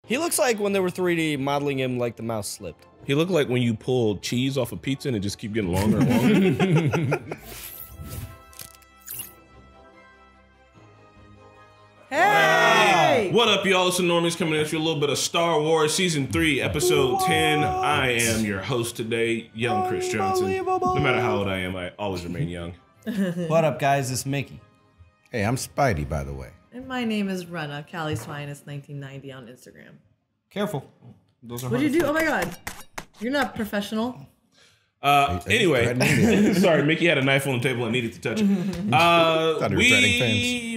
He looks like when they were 3D modeling him, like the mouse slipped. He looked like when you pull cheese off a pizza and it just keep getting longer and longer. Hey! What up, y'all? It's the Normies coming at you a little bit of Star Wars Season 3, Episode 10. I am your host today, young Chris Johnson. No matter how old I am, I always remain young. What up, guys? It's Mickey. Hey, I'm Spidey, by the way. And my name is Rana, Cali's Finest 1990 on Instagram. Careful. Those are What'd you do? Oh my god. You're not professional. Anyway, sorry, Mickey had a knife on the table and needed to touch it.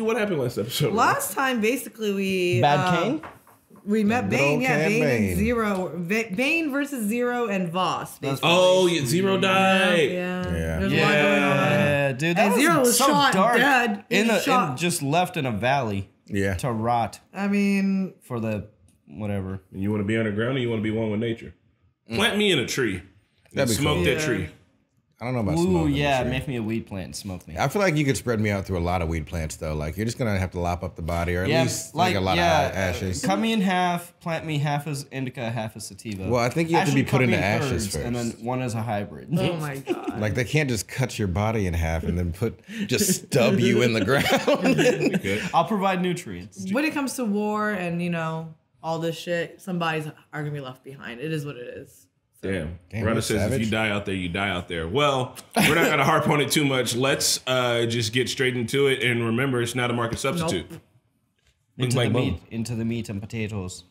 What happened last episode? Last time, basically, we... Bad Kane? We met Bane, yeah, Bane and Zero. Bane versus Zero and Voss, basically. Oh, yeah, Zero died. Yeah. There's a lot going on. Yeah, dude, that And Zero was so shot dark. dead. Just left in a valley. Yeah. To rot. I mean... For the... whatever. You want to be underground or you want to be one with nature? Plant me in a tree. And smoke cool. that tree. I don't know about Ooh, smoking. yeah, make me a weed plant and smoke me. I feel like you could spread me out through a lot of weed plants, though. Like, you're just going to have to lop up the body or at least like a lot of ashes. Cut me in half, plant me half as indica, half as sativa. Well, I think you have to be put into ashes first. And then one is a hybrid. Oh my god. Like, they can't just cut your body in half and then just stub you in the ground. I'll provide nutrients. When it comes to war and, you know, all this shit, some bodies are going to be left behind. It is what it is. Damn. Rana says if you die out there, you die out there. Well, we're not going to harp on it too much. Let's just get straight into it. And remember, it's not a market substitute. Nope. Into the meat and potatoes.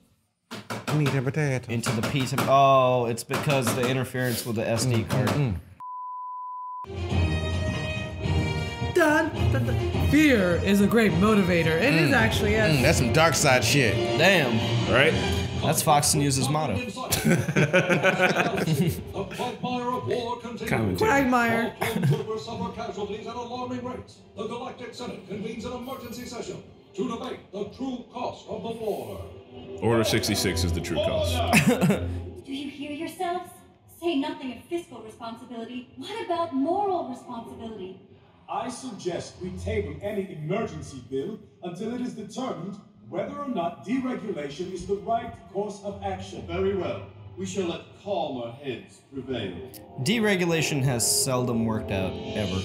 Meat and potatoes. Into the piece of... Oh, it's because the interference with the SD card. Dun, dun, dun. Fear is a great motivator. It is actually, yes. That's some dark side shit. Damn. Right? That's Fox News' motto. Quagmire. The Galactic Senate convenes an emergency session to debate the true cost of the war. Order 66 is the true cost. Do you hear yourselves? Say nothing of fiscal responsibility. What about moral responsibility? I suggest we table any emergency bill until it is determined whether or not deregulation is the right course of action. Very well. We shall let calmer heads prevail. Deregulation has seldom worked out, ever.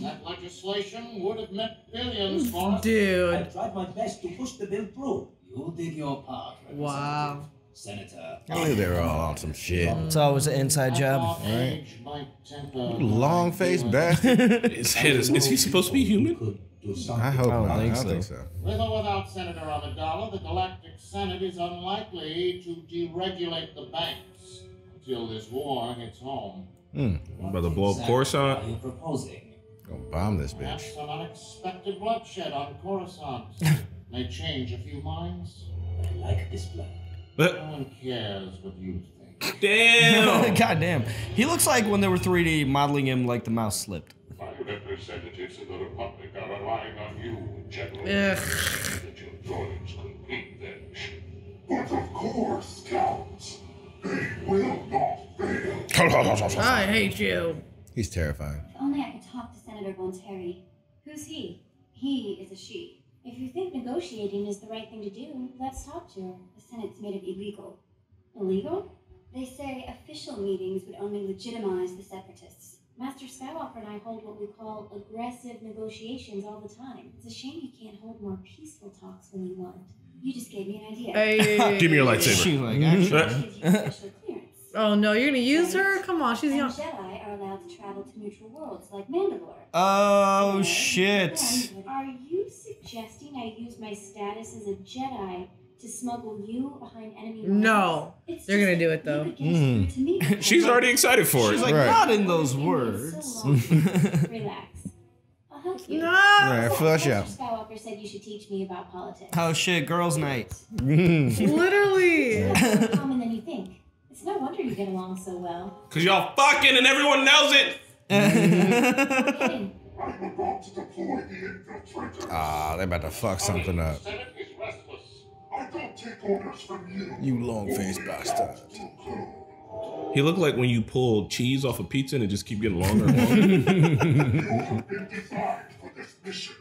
That legislation would have meant billions for us. Dude. I tried my best to push the bill through. You did your part, Wow. Senator. I knew they were all on some shit. It's always an inside job. Right? Long-faced bastard. His head is he supposed to be human? I hope not. I don't so. think so. With or without Senator Amidala, the Galactic Senate is unlikely to deregulate the banks until this war hits home. About to blow up Coruscant? Are you proposing? Gonna bomb this Perhaps bitch. some unexpected bloodshed on Coruscant may change a few minds. I like this plan. No one cares what you think. Damn! God damn. He looks like when they were 3D modeling him, like the mouse slipped. My representatives of the Republic are relying on you, General. Ugh. That your droids complete their mission. But of course, Count, they will not fail. I hate you. He's terrifying. If only I could talk to Senator Von Terry. Who's he? He is a she. If you think negotiating is the right thing to do, let's talk to her. The Senate's made it illegal. Illegal? They say official meetings would only legitimize the Separatists. Master Skywalker and I hold what we call aggressive negotiations all the time. It's a shame you can't hold more peaceful talks when you want. You just gave me an idea. Hey. Give me your lightsaber. She's like, actually. Gives you special clearance. Oh no, you're gonna use her? Come on, she's And young. Jedi are allowed to travel to neutral worlds like Mandalore. Oh, shit. Then, are you suggesting I use my status as a Jedi to smuggle you behind enemy lines? No. They're gonna do it though. She's already excited for it. She's like, Right. not in those words. Relax. I'll help you. No. Alright, flush out. Mr. Skywalker said you should teach me about politics. Oh, shit, girls' night. Literally. It's more common than you think. It's no wonder you get along so well. Cause y'all fucking and everyone knows it. No kidding. I'm about to deploy the infiltrator. Ah, they about to fuck something up. The Senate is restless. I don't take orders from you. You long-faced bastard. He looked like when you pull cheese off a pizza and it just keep getting longer and longer. You have been designed for this mission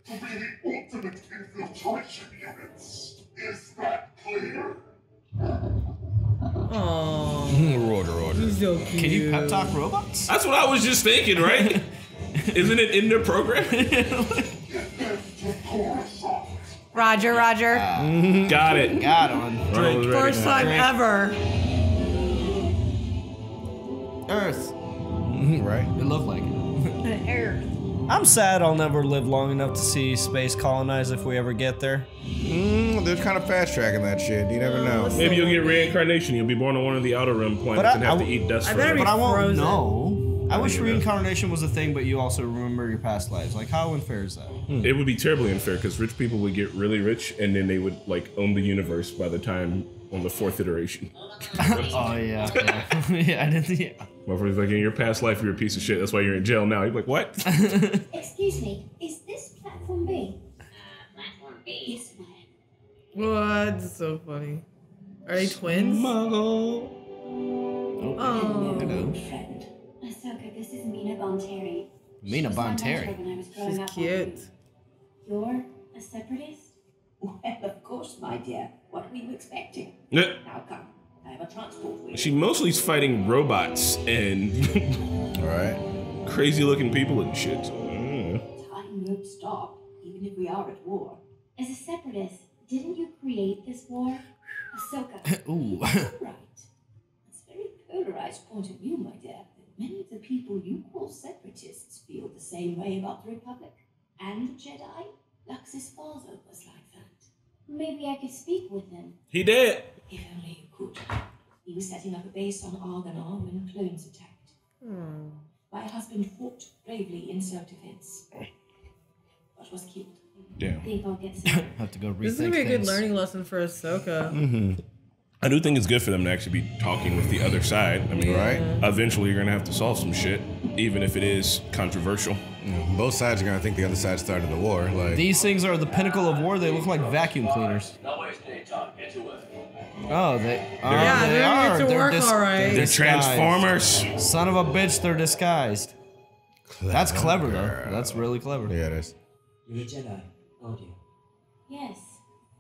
to be the ultimate infiltration units. Is that clear? so cute. Can you pep talk robots? That's what I was just thinking, right? Isn't it in their program? Roger. Got it. Got on. Ronald was ready. First time ever. Earth. Right. It looked like it. Earth. I'm sad I'll never live long enough to see space colonized if we ever get there. They're kind of fast tracking that shit. You never know. Maybe you'll get reincarnation. You'll be born on one of the outer rim planets But and have to eat dust I forever. better be But I won't frozen. know. I wish think it is. reincarnation was a thing, but you also remember your past lives. Like, how unfair is that? It would be terribly unfair because rich people would get really rich and then they would like own the universe by the time on the 4th iteration. Oh, yeah. Yeah, I didn't. Yeah. Motherfucker's like, in your past life, you're a piece of shit. That's why you're in jail now. You're like, what? Excuse me, is this platform B? Platform B. Yes, ma'am. What? That's so funny. Are they twins? Muggle. Oh. Friend. Ahsoka, this is Mina Bonteri. Mina She was my Bonteri. mentor when I was growing She's up. cute. You're a separatist? Well, of course, my dear. What were you expecting? Yeah. Now come. I have a transport for you. She mostly's fighting robots and All right. crazy looking people and shit. So, Time won't stop, even if we are at war. As a separatist, didn't you create this war? Ahsoka. Ooh. Right. It's a very polarized point of view, my dear. But many of the people you call separatists feel the same way about the Republic. And the Jedi. Lux's father was like that. Maybe I could speak with him. he did. If only you could. He was setting up a base on Argonar when clones attacked. My husband fought bravely in self-defense, but was killed. Damn. I think I'll get some. Have to go rethink This is gonna be a good things. learning lesson for Ahsoka. I do think it's good for them to actually be talking with the other side. I mean, Right. eventually you're gonna have to solve some shit, even if it is controversial. Both sides are gonna think the other side started the war. Like, These things are the pinnacle of war. They look like vacuum cleaners. Oh, they are. Yeah, they they're are. to work all right. They're disguised. Transformers. Son of a bitch, they're disguised. That's clever, though. That's really clever. yeah, it is. You're a Jedi, aren't you? Yes.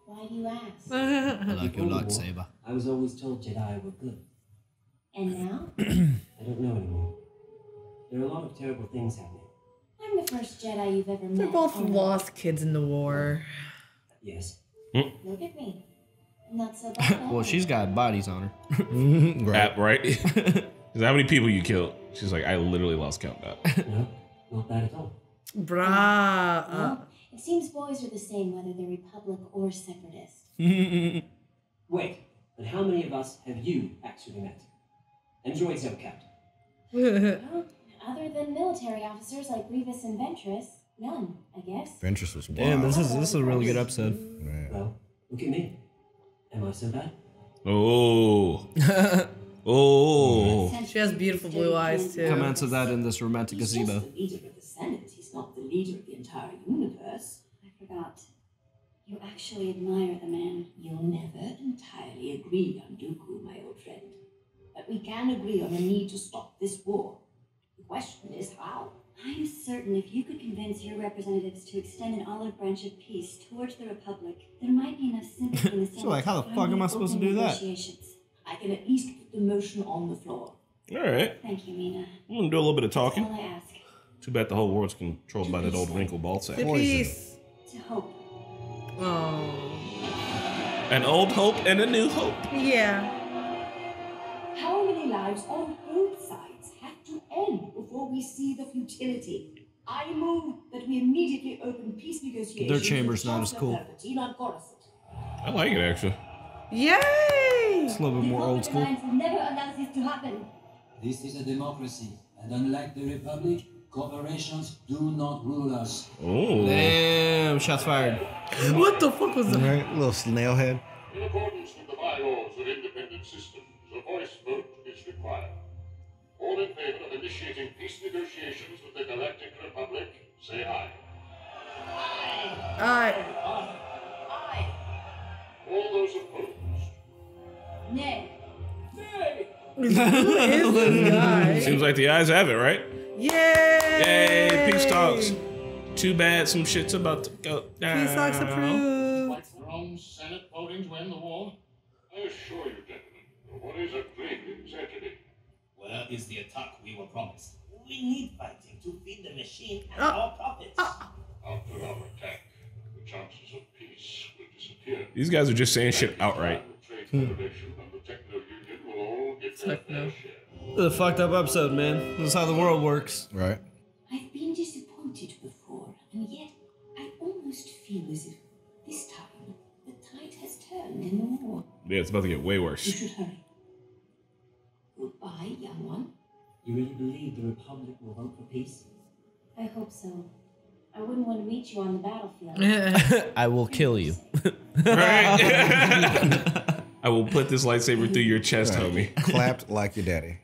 Why do you ask? I like your lightsaber. I was always told Jedi were good. And now? I don't know anymore. There are a lot of terrible things happening. I'm the first Jedi you've ever met. They're both aren't I? lost kids in the war. Yes. Look at me. Not so bad. Well, she's got bodies on her. Right. Right? 'Cause how many people you killed? She's like, I literally lost count now. No, not bad at all. Brah. Well, it seems boys are the same whether they're Republic or Separatist. Wait, but how many of us have you actually met? And droids don't count. Well, other than military officers like Grievous and Ventress, none, I guess. Ventress was wild. Damn, this is a really good episode. Yeah. Well, look at me. Am I so bad? Oh. Oh. She has beautiful blue eyes, too. Comments of that in this romantic He's gazebo. just the leader of the Senate. He's not the leader of the entire universe. I forgot. You actually admire the man. You'll never entirely agree on Dooku, my old friend. But we can agree on the need to stop this war. The question is how. I'm certain if you could convince your representatives to extend an olive branch of peace towards the Republic, there might be enough sympathy in the Senate. So, like, how the to fuck am I finally supposed to open do that? negotiations. I can at least put the motion on the floor. All right. Thank you, Mina. I'm gonna do a little bit of That's all talking. I ask. Too bad the whole world's controlled by that old wrinkle ball sack. The peace. To hope. Oh. An old hope and a new hope. Yeah. How many lives on both sides have to end before we see the futility? I move that we immediately open peace negotiations. Their chamber's with not as Chancellor cool. Palpatine on Coruscant. I like it actually. Yay! It's a little bit more old school. Republic Alliance never allows this to happen. This is a democracy, and unlike the Republic, corporations do not rule us. Oh. Damn, shots fired. What the fuck was that? Right, little snail head. In accordance with the bylaws of independent systems, a voice vote is required. All in favor of initiating peace negotiations with the Galactic Republic, say aye. Alright. All those opposed. Nay. Who is this guy? Seems like the eyes have it, right? Yay! Yay, peace talks. Too bad some shit's about to go down. Peace talks approved. Like their own Senate voting to end the war? I assure you, gentlemen, what is a great tragedy. Well, Where is the attack we were promised? We need fighting to feed the machine and our profits. After our attack, the chances of peace will disappear. These guys are just saying shit outright. The Trade Federation and the Techno Union will all get their fair share. This is a fucked up episode, man. This is how the world works. Right. I've been disappointed before, and yet I almost feel as if this time the tide has turned in the war. Yeah, it's about to get way You worse. should hurry. Goodbye, young one. You really believe the Republic will vote for peace? I hope so. I wouldn't want to meet you on the battlefield. I will kill you. I will put this lightsaber through your chest, homie. Clapped like your daddy.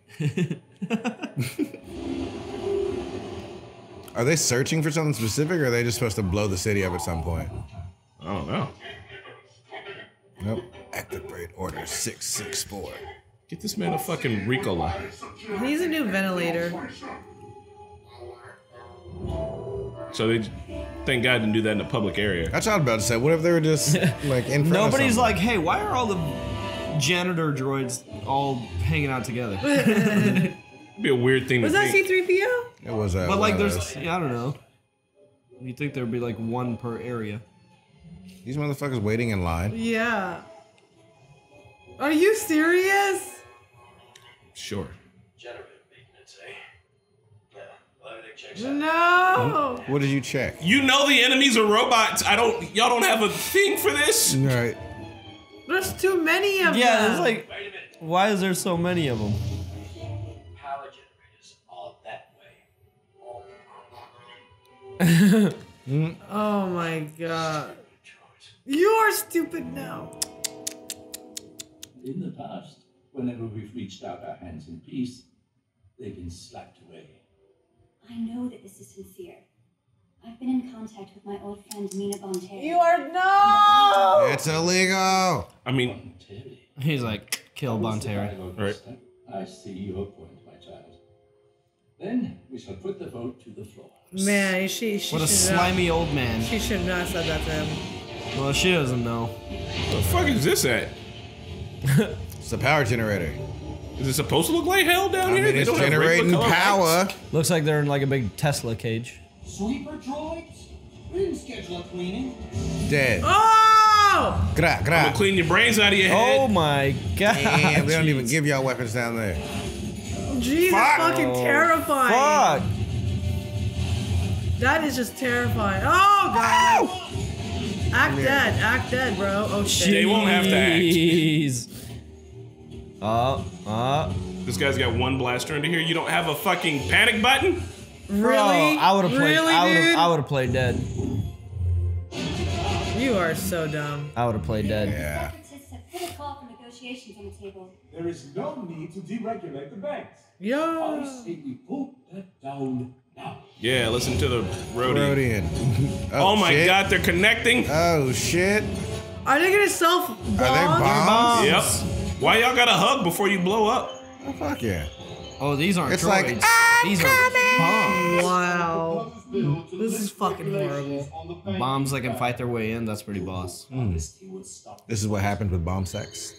Are they searching for something specific, or are they just supposed to blow the city up at some point? I don't know. Nope. Activate Order 664. Get this man a fucking Ricola. He needs a new ventilator. So they, thank God, didn't do that in a public area. That's what I was about to say. What if they were just like in front Nobody's of like, hey, why are all the janitor droids all hanging out together? It'd be a weird thing Was to that think. C-3PO? It was But like, there's, yeah, I don't know. You think there'd be like one per area? These motherfuckers waiting in line. Yeah. Are you serious? Sure. Generator maintenance, eh? Yeah, everything checks No. What did you check? You know the enemies are robots. Y'all don't have a thing for this? Right. There's too many of them. Yeah, it's like, why is there so many of them? Power generators are that way. Oh my god. You are stupid now. In the past, whenever we've reached out our hands in peace, they've been slapped away. I know that this is sincere. I've been in contact with my old friend Mina Bonterri. You are no. It's illegal. I mean, He's like, kill Bonterri. Right. I see your point, my child. Then we shall put the vote to the floor. Man, she What a should slimy old man. She should not have said that to him. Well, she doesn't know. what the fuck is this at? It's the power generator. Is it supposed to look like hell down I here? mean, They it's don't have generating regular color power. lights? Looks like they're in like a big Tesla cage. Sleeper droids? We didn't schedule a cleaning. Dead. Oh! Gra, I'm gra. gonna clean your brains out of your head. Oh my god. Damn, they don't even give y'all weapons down there. Jeez, that's fucking terrifying. Fuck. That is just terrifying. Oh god. Act dead, bro. Oh shit. They won't have to act. Jeez. This guy's got one blaster under here. You don't have a fucking panic button? Really? I would have played. Really, I would have played dead. You are so dumb. I would have played dead. Yeah. Separatists have put a call for negotiations on the table. There is no need to deregulate the banks. I Yo. say we put that down now. Yeah, listen to the roadie. Rodian. Oh my shit. god, they're connecting. Oh shit. Are they gonna self Are they bombs? Yep. Why y'all gotta hug before you blow up? Oh, fuck yeah. Oh, these aren't It's droids. like, I'm these are bombs. Wow. This is fucking horrible. Bombs that can fight their way in. That's pretty boss. Honesty will stop. This is what happened with bomb sex.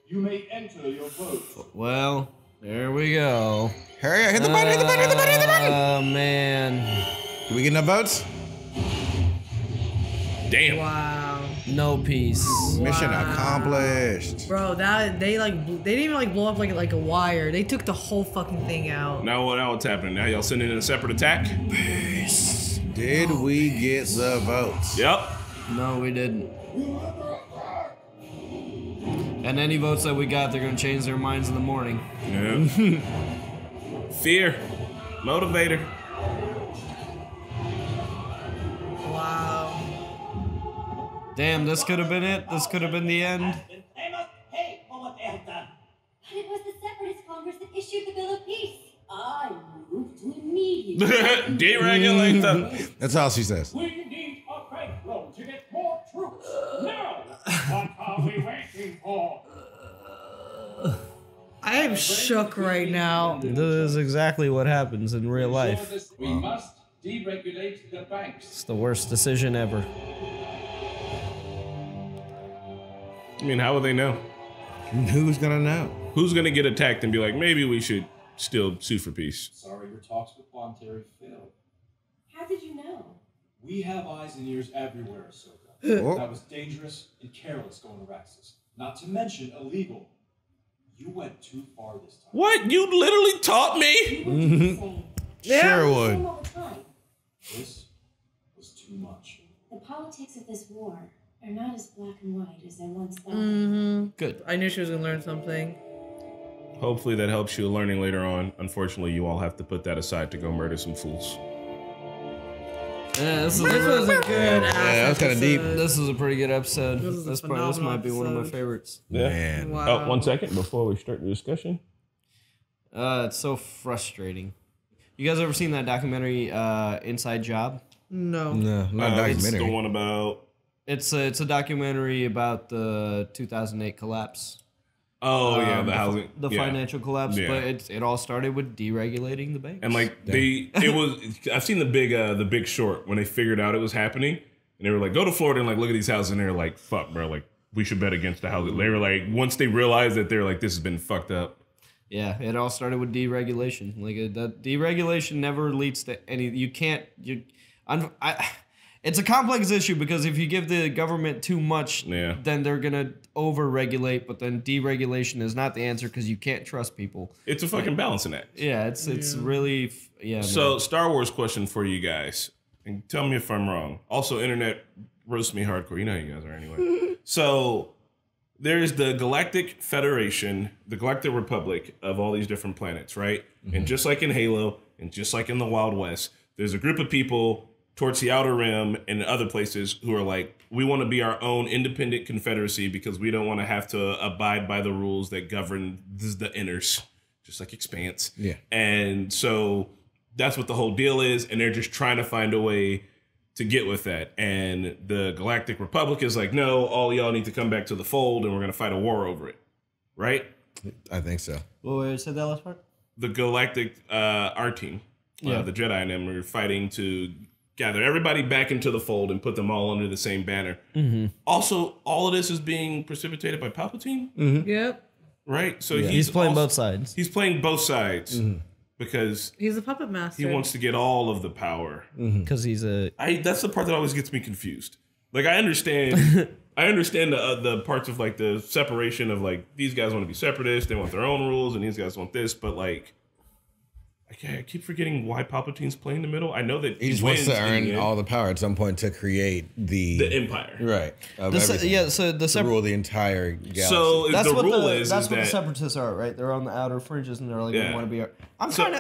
You may enter your vote. Well, there we go. Hurry up, hit the button, hit the button, hit the button, hit the button. Oh man. Did we get enough votes? Damn. Wow. No peace. Mission Wow. accomplished. Bro, that they didn't even like blow up like a wire. They took the whole fucking thing out. Now what's happening? Now y'all sending in a separate attack? Did we get the votes? Yep. No, we didn't. And any votes that we got, they're gonna change their minds in the morning. Yeah. Fear. Motivator. Wow. Damn, this could have been it. This could have been the end. They must pay for what they have done. But it was the Separatist Congress that issued the Bill of Peace. I move to immediately Deregulate them. That's all she says. We need a bankroll to get more troops. Now! What are we waiting for? I am shook right now. This is exactly what happens in real life. We must deregulate the banks. It's the worst decision ever. I mean, how would they know? Who's gonna know? Who's gonna get attacked and be like, maybe we should still sue for peace? Sorry, your talks with Bonteri failed. How did you know? We have eyes and ears everywhere, Ahsoka. That was dangerous and careless going to Raxus. Not to mention illegal. You went too far this time. What? You literally taught me? You were just saying. Sure would. Same all the time. This was too much. The politics of this war are not as black and white as they once thought. Good. I knew she was gonna learn something. Hopefully that helps you learning later on. Unfortunately, you all have to put that aside to go murder some fools. Yeah, this was a good ass that was kind of deep. This was a pretty good episode. This is a This phenomenal might be one of my episode. favorites. Yeah. Man. Wow. Oh, 1 second before we start the discussion. It's so frustrating. You guys ever seen that documentary, Inside Job? No. No, not a It's documentary. the one about. It's a documentary about the 2008 collapse. Oh yeah, the housing, the yeah. financial collapse. Yeah. But it all started with deregulating the banks. And like it was. I've seen the Big Short when they figured out it was happening, and they were like, go to Florida and like look at these houses, and they're like, fuck, bro, like we should bet against the houses. They were like, once they realized that they're like, this has been fucked up. Yeah, it all started with deregulation. Like that deregulation never leads to any. It's a complex issue because if you give the government too much, then they're gonna over-regulate. But then deregulation is not the answer because you can't trust people. It's a fucking balancing act. Yeah, it's really So man. Star Wars question for you guys, and tell me if I'm wrong. Also, internet roast me hardcore. You know how you guys are anyway. So there's the Galactic Federation, the Galactic Republic of all these different planets, right? And just like in Halo, and just like in the Wild West, there's a group of people towards the Outer Rim and other places who are like, we want to be our own independent confederacy because we don't want to have to abide by the rules that govern the inners, just like Expanse. Yeah. And so that's what the whole deal is, and they're just trying to find a way to get with that. And the Galactic Republic is like, no, all y'all need to come back to the fold, and we're going to fight a war over it. Right? I think so. Wait, say that last part? The Galactic, our team, the Jedi and them are fighting to gather everybody back into the fold and put them all under the same banner. Also, all of this is being precipitated by Palpatine. Yep. Right? So he's playing both sides. He's playing both sides because He's a puppet master. he wants to get all of the power. Because he's a... That's the part that always gets me confused. Like, I understand... I understand the parts of, like, the separation of, like, these guys want to be separatists, they want their own rules, and these guys want this, but, like... I keep forgetting why Palpatine's playing the middle. I know that he just wants to earn all the power at some point to create the empire, right? So to rule the entire galaxy. So that's the what rule the is that's what that the separatists are, right? They're on the outer fringes and they're like, we want to be. I'm kind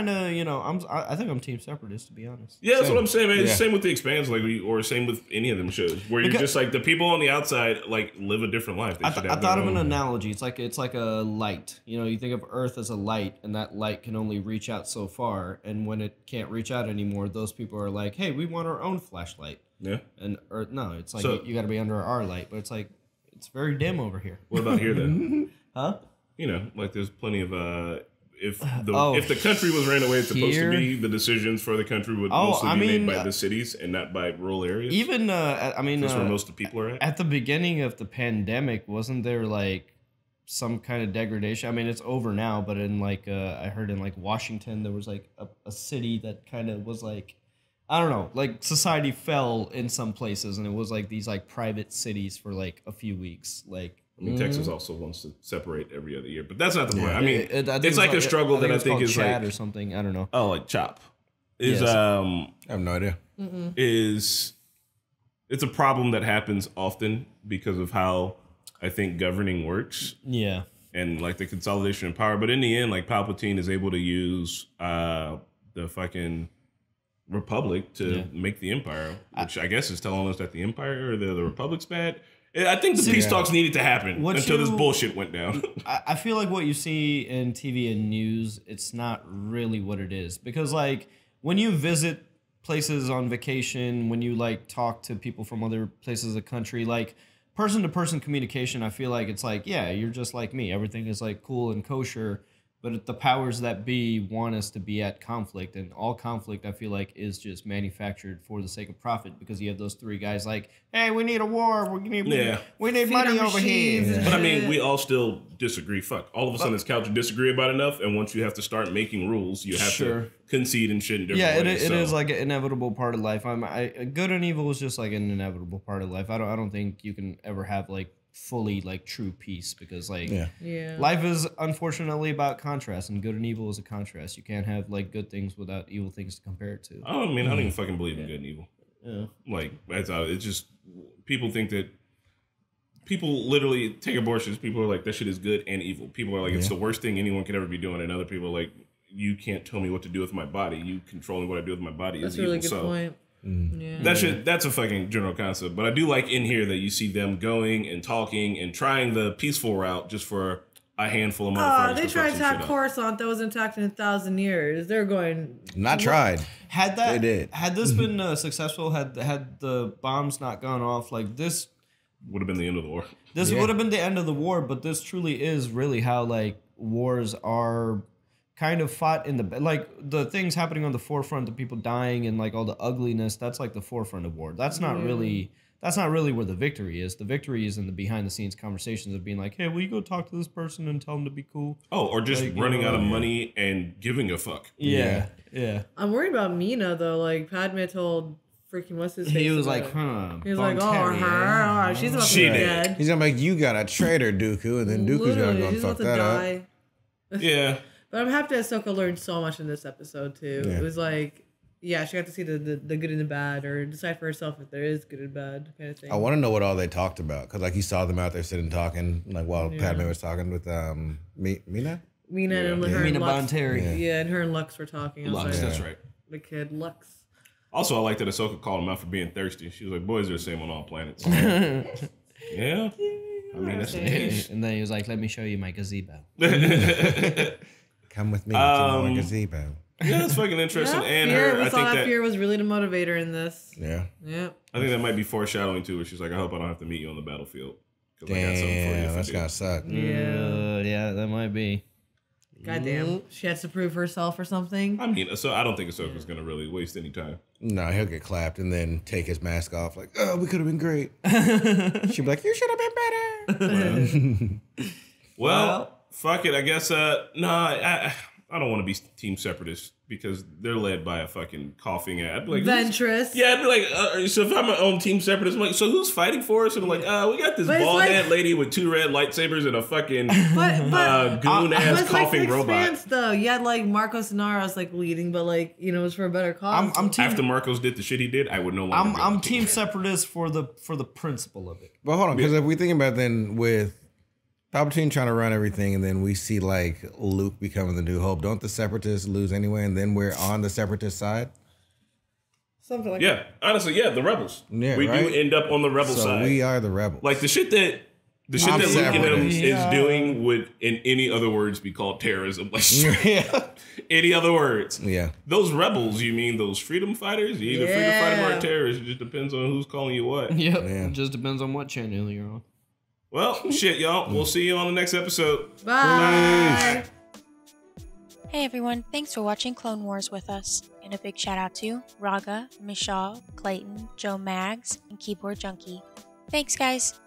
of, I think I'm team separatist, to be honest. Yeah, that's what I'm saying, man. It's same with the Expanse, like, or same with any of them shows, where you're just like the people on the outside, like, live a different life. I thought of an analogy. It's like a light. You know, you think of Earth as a light, and that light can only reach out so far. And when it can't reach out anymore, those people are like, hey, we want our own flashlight. Yeah. And Earth, no, it's like you got to be under our light, but it's like it's very dim over here. What about here then? Huh? You know, like there's plenty of if the country was ran the way it's supposed to be, the decisions for the country would mostly be made by the cities and not by rural areas. Even that's where most of the people are at. At the beginning of the pandemic, wasn't there like some kind of degradation? I mean, it's over now, but in like I heard in like Washington there was like a city that kind of was like, I don't know, like society fell in some places, and it was like these like private cities for like a few weeks. Like, I mean, Texas also wants to separate every other year, but that's not the point. I mean, it's like a struggle that I think is Chad like or something. I don't know. Oh, like CHOP is I have no idea. It's a problem that happens often because of how I think governing works. Yeah. And like the consolidation of power. But in the end, like Palpatine is able to use the fucking Republic to make the Empire, which I guess is telling us that the Empire or the Republic's bad. I think the peace talks needed to happen until this bullshit went down. I feel like what you see in TV and news, it's not really what it is. Because like when you visit places on vacation, when you like talk to people from other places of the country, like person-to-person communication, I feel like it's like, yeah, you're just like me. Everything is like cool and kosher. But the powers that be want us to be at conflict, and all conflict, I feel like, is just manufactured for the sake of profit, because you have those three guys like, hey, we need a war. We need money over here. But I mean, we all still disagree. Fuck. All of us on this couch disagree about enough, and once you have to start making rules, you have to concede and shit in different ways. It is like an inevitable part of life. Good and evil is just like an inevitable part of life. I don't think you can ever have like fully like true peace, because like life is unfortunately about contrast, and good and evil is a contrast. You can't have like good things without evil things to compare it to. I don't even fucking believe in good and evil. Yeah, like it's just people think that people literally take abortions. People are like, that shit is good and evil. People are like, it's the worst thing anyone could ever be doing, and other people are like, you can't tell me what to do with my body. You controlling what I do with my body is evil. That's a really good point. That's a fucking general concept, but I do like in here that you see them going and talking and trying the peaceful route just for a handful of motherfuckers. They tried to attack Coruscant that was intact in 1,000 years. They're going. Tried. They did. Had this Mm-hmm. been successful, had the bombs not gone off, like this would have been the end of the war. This would have been the end of the war, but this truly is really how like wars are kind of fought in the, like the things happening on the forefront, the people dying and like all the ugliness, that's like the forefront of war. That's not really where the victory is. The victory is in the behind the scenes conversations of being like, hey, will you go talk to this person and tell them to be cool? Oh, or just like, running out of money and giving a fuck. Yeah. I'm worried about Mina though. Like Padme told freaking what's his face. He was like, He was like, oh, she's about to be dead. He's gonna make you got a traitor, Dooku, and then Dooku's gonna go and fuck that up. Yeah. But I'm happy that Ahsoka learned so much in this episode too. Yeah. It was like, she got to see the good and the bad, or decide for herself if there is good and bad kind of thing. I want to know what all they talked about, because like you saw them out there sitting talking, like while Padme was talking with Mina. Mina and her and Lux. Bonteri. Yeah, and her and Lux were talking. Lux, that's right. The kid Lux. Also, I like that Ahsoka called him out for being thirsty. She was like, "Boys are the same on all planets." Yeah. I mean, that's the case. And then he was like, let me show you my gazebo. Come with me to my gazebo. Yeah, that's fucking interesting. And we saw that fear was really the motivator in this. Yeah. I think that might be foreshadowing too, where she's like, I hope I don't have to meet you on the battlefield. Damn, I got something for you. That's gotta suck. Yeah, that might be. Goddamn. She has to prove herself or something. I mean, so I don't think Ahsoka's gonna really waste any time. No, he'll get clapped and then take his mask off like, oh, we could have been great. She'll be like, you should have been better. Well, fuck it. I guess, I don't want to be Team Separatist because they're led by a fucking coughing ad. Like, Ventress. Yeah, I'd be like, so if I'm on Team Separatist, I'm like, so who's fighting for us? And I'm like, we got this bald-head lady with 2 red lightsabers and a fucking goon-ass coughing like robot. Expanse, though. You had like Marcos Naras like leading, but like, it was for a better cause. After Marcos did the shit he did, I would no longer I'm Team Separatist for the principle of it. But hold on, because if we think about then with Palpatine trying to run everything, and then we see like Luke becoming the New Hope. Don't the Separatists lose anyway, and then we're on the Separatist side? Something like that. Honestly, the rebels. Yeah, we do end up on the rebel side. So we are the rebels. Like the shit that Luke and them is doing would, in any other words, be called terrorism. Like any other words. Yeah. Those rebels, you mean those freedom fighters? You either freedom fighter or terrorist. It just depends on who's calling you what. Yep. Yeah. It just depends on what channel you're on. Well, shit, y'all. We'll see you on the next episode. Bye. Hey, everyone. Thanks for watching Clone Wars with us. And a big shout out to Raga, Michelle, Clayton, Joe Maggs, and Keyboard Junkie. Thanks, guys.